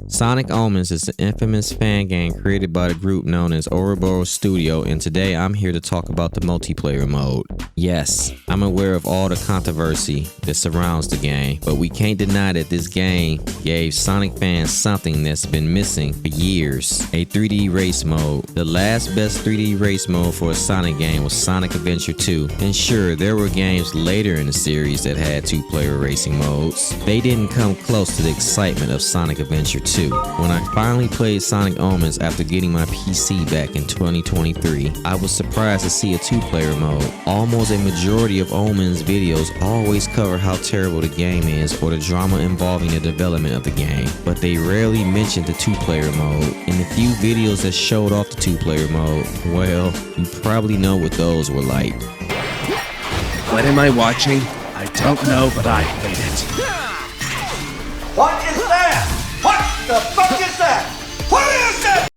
Sonic Omens is an infamous fan game created by the group known as Ouroboros Studio, and today I'm here to talk about the multiplayer mode. Yes, I'm aware of all the controversy that surrounds the game, but we can't deny that this game gave Sonic fans something that's been missing for years: a 3D race mode. The last best 3D race mode for a Sonic game was Sonic Adventure 2, and sure, there were games later in the series that had two-player racing modes. They didn't come close to the excitement of Sonic Adventure 2. When I finally played Sonic Omens after getting my PC back in 2023, I was surprised to see a two-player mode. Almost a majority of Omens videos always cover how terrible the game is or the drama involving the development of the game, but they rarely mention the two-player mode. In the few videos that showed off the two-player mode, well, you probably know what those were like. What am I watching? I don't know, but I hate it. What is that? What the fuck is that? What is that?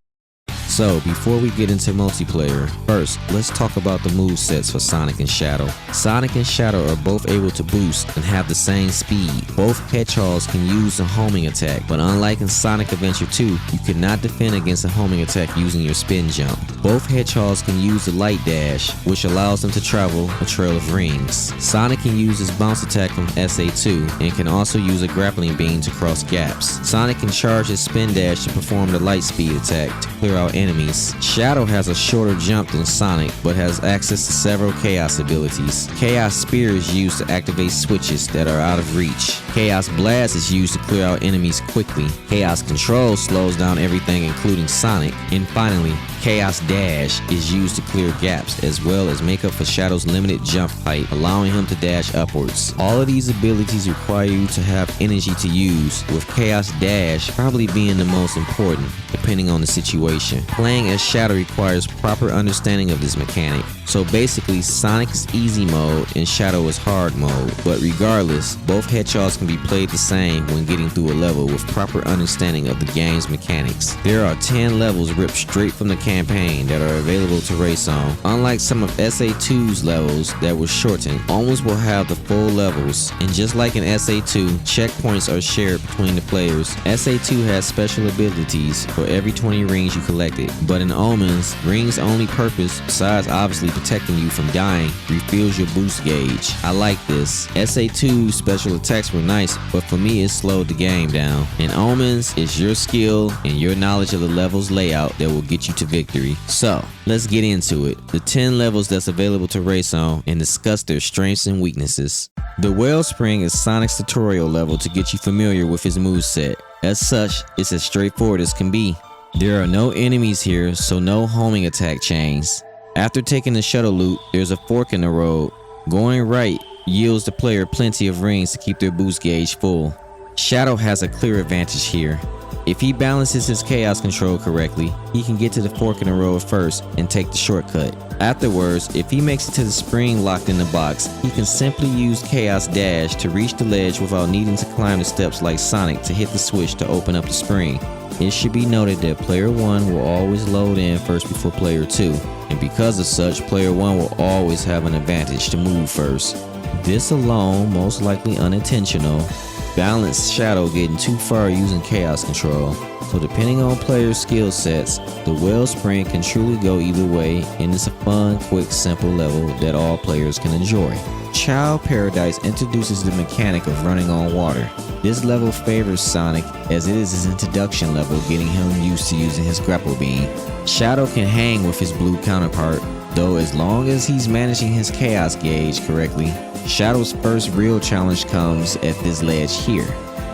So, before we get into multiplayer, first, let's talk about the movesets for Sonic and Shadow. Sonic and Shadow are both able to boost and have the same speed. Both hedgehogs can use a homing attack, but unlike in Sonic Adventure 2, you cannot defend against a homing attack using your spin jump. Both hedgehogs can use the light dash, which allows them to travel a trail of rings. Sonic can use his bounce attack from SA2 and can also use a grappling beam to cross gaps. Sonic can charge his spin dash to perform the light speed attack to clear out enemies. Shadow has a shorter jump than Sonic, but has access to several Chaos abilities. Chaos Spear is used to activate switches that are out of reach. Chaos Blast is used to clear out enemies quickly. Chaos Control slows down everything including Sonic. And finally, Chaos Dash is used to clear gaps as well as make up for Shadow's limited jump height, allowing him to dash upwards. All of these abilities require you to have energy to use, with Chaos Dash probably being the most important, depending on the situation. Playing as Shadow requires proper understanding of this mechanic. So basically, Sonic is easy mode and Shadow is hard mode, but regardless, both hedgehogs can be played the same when getting through a level with proper understanding of the game's mechanics. There are 10 levels ripped straight from the campaign that are available to race on. Unlike some of SA2's levels that were shortened, Omens will have the full levels, and just like in SA2, checkpoints are shared between the players. SA2 has special abilities for every 20 rings you collected, but in Omens, rings' only purpose, besides obviously protecting you from dying, refills your boost gauge. I like this. SA2's special attacks were nice, but for me it slowed the game down. In Omens, it's your skill and your knowledge of the level's layout that will get you to victory. So, let's get into it. The 10 levels that's available to race on and discuss their strengths and weaknesses. The Wellspring is Sonic's tutorial level to get you familiar with his moveset. As such, it's as straightforward as can be. There are no enemies here, so no homing attack chains. After taking the shuttle loot, there's a fork in the road. Going right yields the player plenty of rings to keep their boost gauge full. Shadow has a clear advantage here. If he balances his chaos control correctly, he can get to the fork in the road first and take the shortcut. Afterwards, if he makes it to the spring locked in the box, he can simply use Chaos Dash to reach the ledge without needing to climb the steps like Sonic to hit the switch to open up the spring. It should be noted that player 1 will always load in first before player 2, and because of such, player 1 will always have an advantage to move first. This alone, most likely unintentional, balanced Shadow getting too far using chaos control. So depending on players' skill sets, the Wellspring can truly go either way, and it's a fun, quick, simple level that all players can enjoy. Chao Paradise introduces the mechanic of running on water. This level favors Sonic as it is his introduction level, getting him used to using his grapple beam. Shadow can hang with his blue counterpart, though as long as he's managing his chaos gauge correctly. Shadow's first real challenge comes at this ledge here.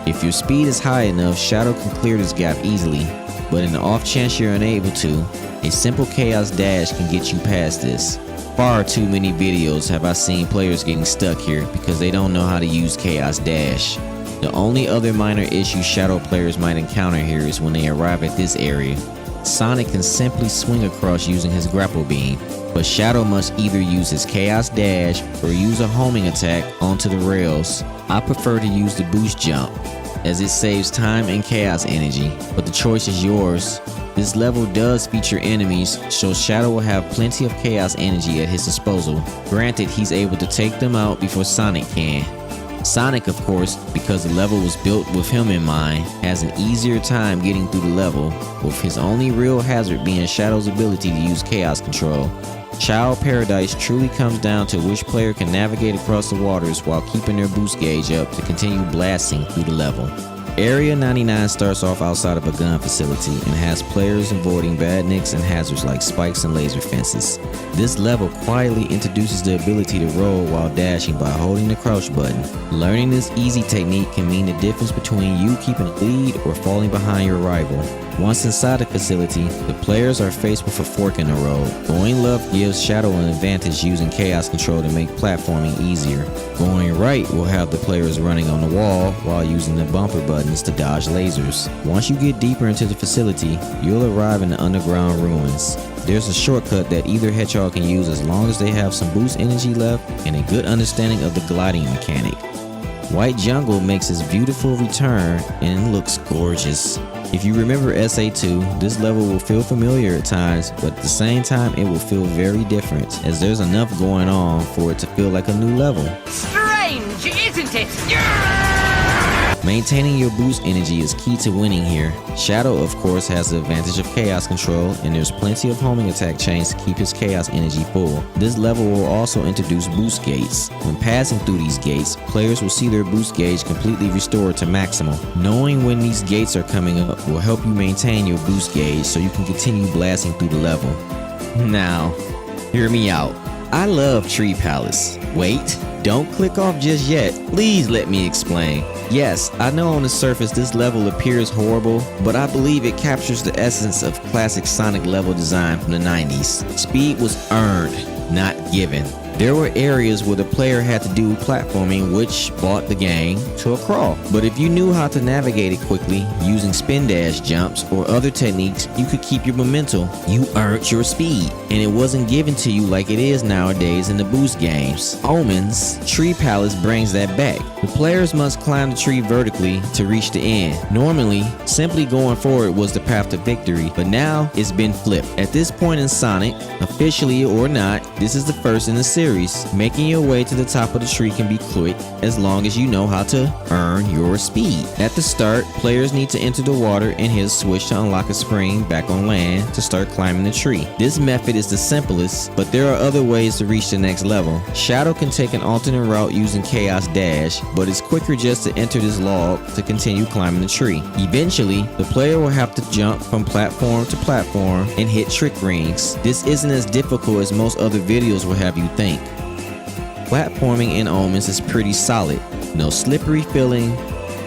If your speed is high enough, Shadow can clear this gap easily, but in the off chance you're unable to, a simple Chaos Dash can get you past this. Far too many videos have I seen players getting stuck here because they don't know how to use Chaos Dash. The only other minor issue Shadow players might encounter here is when they arrive at this area. Sonic can simply swing across using his grapple beam, but Shadow must either use his Chaos Dash or use a homing attack onto the rails. I prefer to use the boost jump, as it saves time and chaos energy, but the choice is yours. This level does feature enemies, so Shadow will have plenty of chaos energy at his disposal. Granted, he's able to take them out before Sonic can. Sonic, of course, because the level was built with him in mind, has an easier time getting through the level, with his only real hazard being Shadow's ability to use Chaos Control. Chao Paradise truly comes down to which player can navigate across the waters while keeping their boost gauge up to continue blasting through the level. Area 99 starts off outside of a gun facility and has players avoiding bad nicks and hazards like spikes and laser fences. This level quietly introduces the ability to roll while dashing by holding the crouch button. Learning this easy technique can mean the difference between you keeping a lead or falling behind your rival. Once inside the facility, the players are faced with a fork in the road. Going left gives Shadow an advantage using Chaos Control to make platforming easier. Going right will have the players running on the wall while using the bumper buttons to dodge lasers. Once you get deeper into the facility, you'll arrive in the underground ruins. There's a shortcut that either Hedgehog can use as long as they have some boost energy left and a good understanding of the gliding mechanic. White Jungle makes its beautiful return and looks gorgeous. If you remember SA2, this level will feel familiar at times, but at the same time it will feel very different, as there's enough going on for it to feel like a new level. Strange, isn't it? Maintaining your boost energy is key to winning here. Shadow, of course, has the advantage of Chaos Control, and there's plenty of homing attack chains to keep his Chaos energy full. This level will also introduce boost gates. When passing through these gates, players will see their boost gauge completely restored to maximum. Knowing when these gates are coming up will help you maintain your boost gauge so you can continue blasting through the level. Now, hear me out. I love Tree Palace. Wait, don't click off just yet. Please let me explain. Yes, I know on the surface this level appears horrible, but I believe it captures the essence of classic Sonic level design from the 90s. Speed was earned, not given. There were areas where the player had to do platforming, which brought the game to a crawl. But if you knew how to navigate it quickly using spin dash jumps or other techniques, you could keep your momentum. You earned your speed, and it wasn't given to you like it is nowadays in the boost games. Omens, Tree Palace brings that back. The players must climb the tree vertically to reach the end. Normally, simply going forward was the path to victory, but now it's been flipped. At this point in Sonic, officially or not, this is the first in the series. Making your way to the top of the tree can be quick as long as you know how to earn your speed. At the start, players need to enter the water and hit a switch to unlock a spring back on land to start climbing the tree. This method is the simplest, but there are other ways to reach the next level. Shadow can take an alternate route using Chaos Dash, but it's quicker just to enter this log to continue climbing the tree. Eventually, the player will have to jump from platform to platform and hit trick rings. This isn't as difficult as most other videos will have you think. Platforming in Omens is pretty solid. No slippery feeling,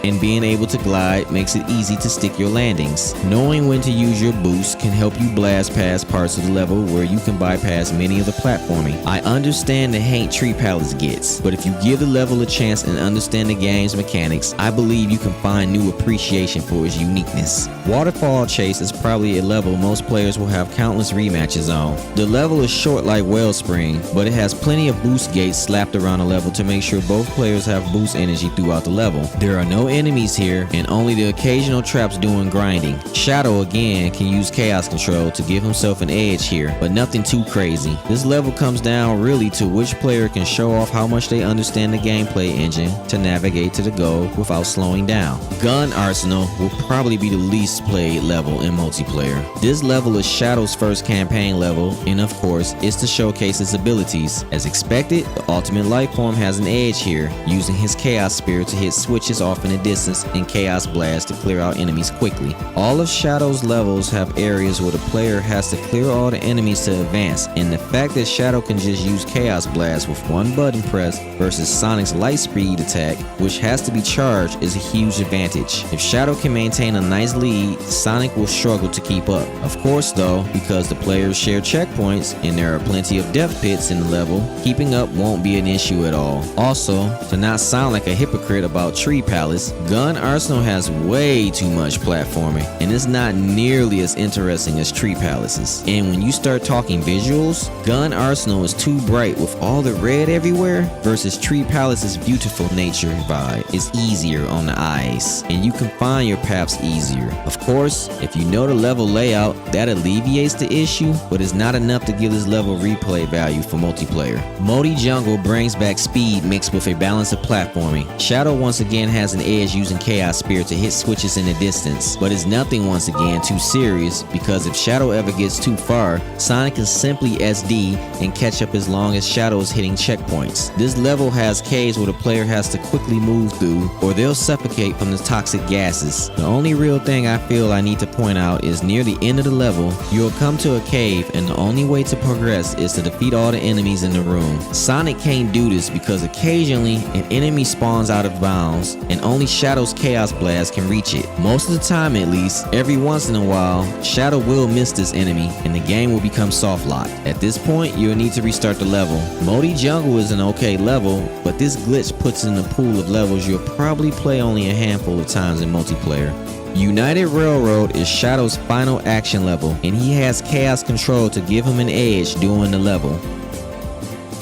and being able to glide makes it easy to stick your landings. Knowing when to use your boost can help you blast past parts of the level where you can bypass many of the platforming. I understand the hate Tree Palace gets, but if you give the level a chance and understand the game's mechanics, I believe you can find new appreciation for its uniqueness. Waterfall Chase is probably a level most players will have countless rematches on. The level is short like Wellspring, but it has plenty of boost gates slapped around the level to make sure both players have boost energy throughout the level. There are no enemies here and only the occasional traps doing grinding. Shadow again can use Chaos Control to give himself an edge here, but nothing too crazy. This level comes down really to which player can show off how much they understand the gameplay engine to navigate to the goal without slowing down. Gun Arsenal will probably be the least played level in multiplayer. This level is Shadow's first campaign level, and of course it's to showcase his abilities. As expected, the Ultimate Lifeform has an edge here, using his Chaos Spear to hit switches off in the distance and Chaos Blast to clear out enemies quickly. All of Shadow's levels have areas where the player has to clear all the enemies to advance, and the fact that Shadow can just use Chaos Blast with one button press versus Sonic's light speed attack, which has to be charged, is a huge advantage. If Shadow can maintain a nice lead, Sonic will struggle to keep up. Of course though, because the players share checkpoints and there are plenty of death pits in the level, keeping up won't be an issue at all. Also, to not sound like a hypocrite about Tree Palace, Palace. Gun Arsenal has way too much platforming, and it's not nearly as interesting as Tree Palaces. And when you start talking visuals, Gun Arsenal is too bright with all the red everywhere, versus Tree Palace's beautiful nature vibe is easier on the eyes, and you can find your paths easier. Of course, if you know the level layout, that alleviates the issue, but it's not enough to give this level replay value for multiplayer. Modi Jungle brings back speed mixed with a balance of platforming. Shadow once again has an edge using Chaos Spear to hit switches in the distance, but it's nothing once again too serious, because if Shadow ever gets too far, Sonic can simply SD and catch up as long as Shadow is hitting checkpoints. This level has caves where the player has to quickly move through, or they'll suffocate from the toxic gases. The only real thing I feel I need to point out is near the end of the level, you'll come to a cave, and the only way to progress is to defeat all the enemies in the room. Sonic can't do this because occasionally an enemy spawns out of bounds, and only Shadow's Chaos Blast can reach it. Most of the time at least, every once in a while, Shadow will miss this enemy, and the game will become soft locked. At this point, you'll need to restart the level. Modi Jungle is an okay level, but this glitch puts it in a pool of levels you'll probably play only a handful of times in multiplayer. United Railroad is Shadow's final action level, and he has Chaos Control to give him an edge during the level.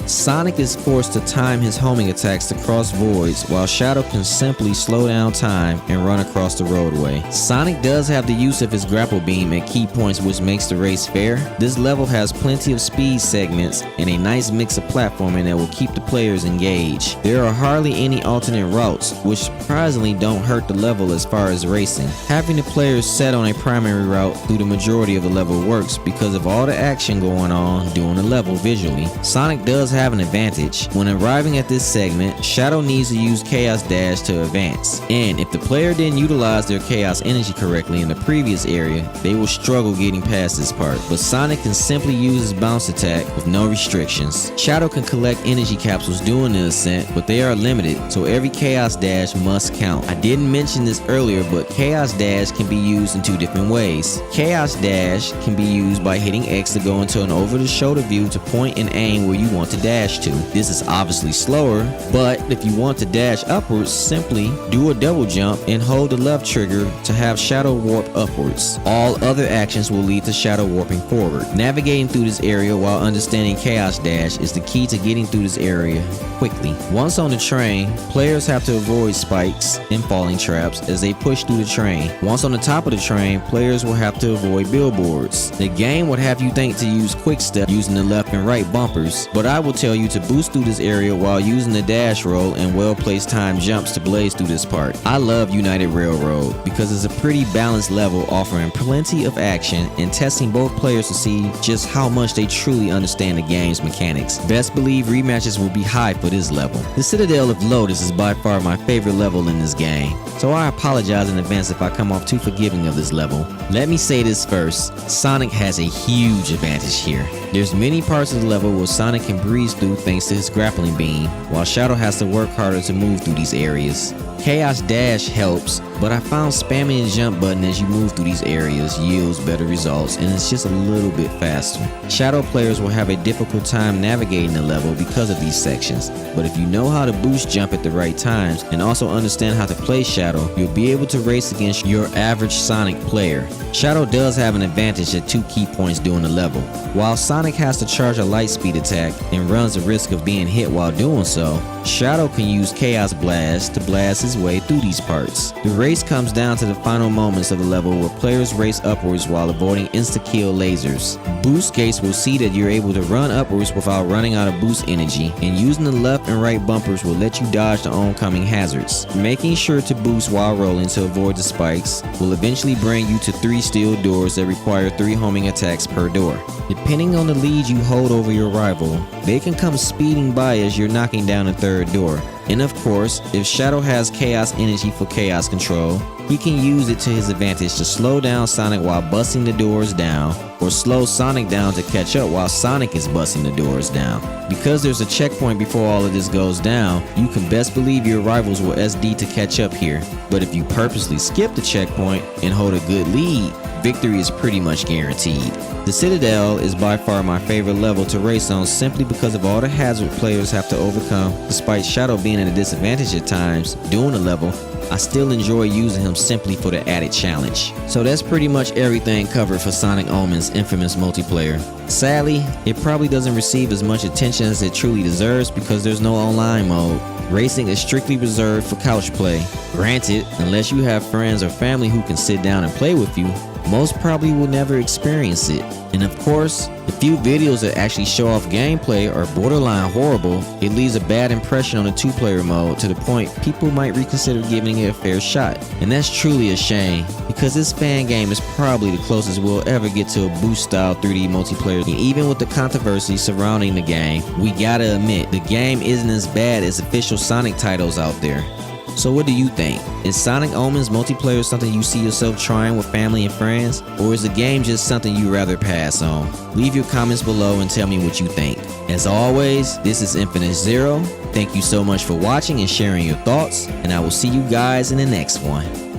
Sonic is forced to time his homing attacks to cross voids, while Shadow can simply slow down time and run across the roadway. Sonic does have the use of his grapple beam at key points, which makes the race fair. This level has plenty of speed segments and a nice mix of platforming that will keep the players engaged. There are hardly any alternate routes, which surprisingly don't hurt the level as far as racing. Having the players set on a primary route through the majority of the level works because of all the action going on during the level visually. Sonic does have an advantage. When arriving at this segment, Shadow needs to use Chaos Dash to advance, and if the player didn't utilize their Chaos Energy correctly in the previous area, they will struggle getting past this part. But Sonic can simply use his bounce attack with no restrictions. Shadow can collect energy capsules during the ascent, but they are limited, so every Chaos Dash must count. I didn't mention this earlier, but Chaos Dash can be used in two different ways. Chaos Dash can be used by hitting X to go into an over-the-shoulder view to point and aim where you want to dash to. This is obviously slower, but if you want to dash upwards, simply do a double jump and hold the left trigger to have Shadow warp upwards. All other actions will lead to Shadow warping forward. Navigating through this area while understanding Chaos Dash is the key to getting through this area quickly. Once on the train, players have to avoid spikes and falling traps as they push through the train. Once on the top of the train, players will have to avoid billboards. The game would have you think to use quick step using the left and right bumpers, but I will tell you to boost through this area while using the dash roll and well-placed time jumps to blaze through this part. I love United Railroad because it's a pretty balanced level offering plenty of action and testing both players to see just how much they truly understand the game's mechanics. Best believe rematches will be high for this level. The Citadel of Lotus is by far my favorite level in this game, so I apologize in advance if I come off too forgiving of this level. Let me say this first, Sonic has a huge advantage here. There's many parts of the level where Sonic can breeze through thanks to his grappling beam, while Shadow has to work harder to move through these areas. Chaos Dash helps, but I found spamming the jump button as you move through these areas yields better results, and it's just a little bit faster. Shadow players will have a difficult time navigating the level because of these sections, but if you know how to boost jump at the right times and also understand how to play Shadow, you'll be able to race against your average Sonic player. Shadow does have an advantage at two key points during the level. While Sonic has to charge a light speed attack and runs the risk of being hit while doing so, Shadow can use Chaos Blast to blast his way through these parts. The race comes down to the final moments of the level where players race upwards while avoiding insta-kill lasers. Boost gates will see that you're able to run upwards without running out of boost energy, and using the left and right bumpers will let you dodge the oncoming hazards. Making sure to boost while rolling to avoid the spikes will eventually bring you to 3 steel doors that require 3 homing attacks per door. Depending on the lead you hold over your rival, they can come speeding by as you're knocking down a 3rd door. And of course, if Shadow has Chaos Energy for Chaos Control, he can use it to his advantage to slow down Sonic while busting the doors down, or slow Sonic down to catch up while Sonic is busting the doors down. Because there's a checkpoint before all of this goes down, you can best believe your rivals will SD to catch up here. But if you purposely skip the checkpoint and hold a good lead, victory is pretty much guaranteed. The Citadel is by far my favorite level to race on simply because of all the hazard players have to overcome. Despite Shadow being at a disadvantage at times during the level, I still enjoy using him simply for the added challenge. So that's pretty much everything covered for Sonic Omen's infamous multiplayer. Sadly, it probably doesn't receive as much attention as it truly deserves because there's no online mode. Racing is strictly reserved for couch play. Granted, unless you have friends or family who can sit down and play with you, most probably will never experience it. And of course, the few videos that actually show off gameplay are borderline horrible. It leaves a bad impression on the 2-player mode to the point people might reconsider giving it a fair shot. And that's truly a shame, because this fan game is probably the closest we'll ever get to a boost style 3D multiplayer. And even with the controversy surrounding the game, we gotta admit the game isn't as bad as official Sonic titles out there. So what do you think? Is Sonic Omen's multiplayer something you see yourself trying with family and friends? Or is the game just something you'd rather pass on? Leave your comments below and tell me what you think. As always, this is Infinite Zero. Thank you so much for watching and sharing your thoughts, and I will see you guys in the next one.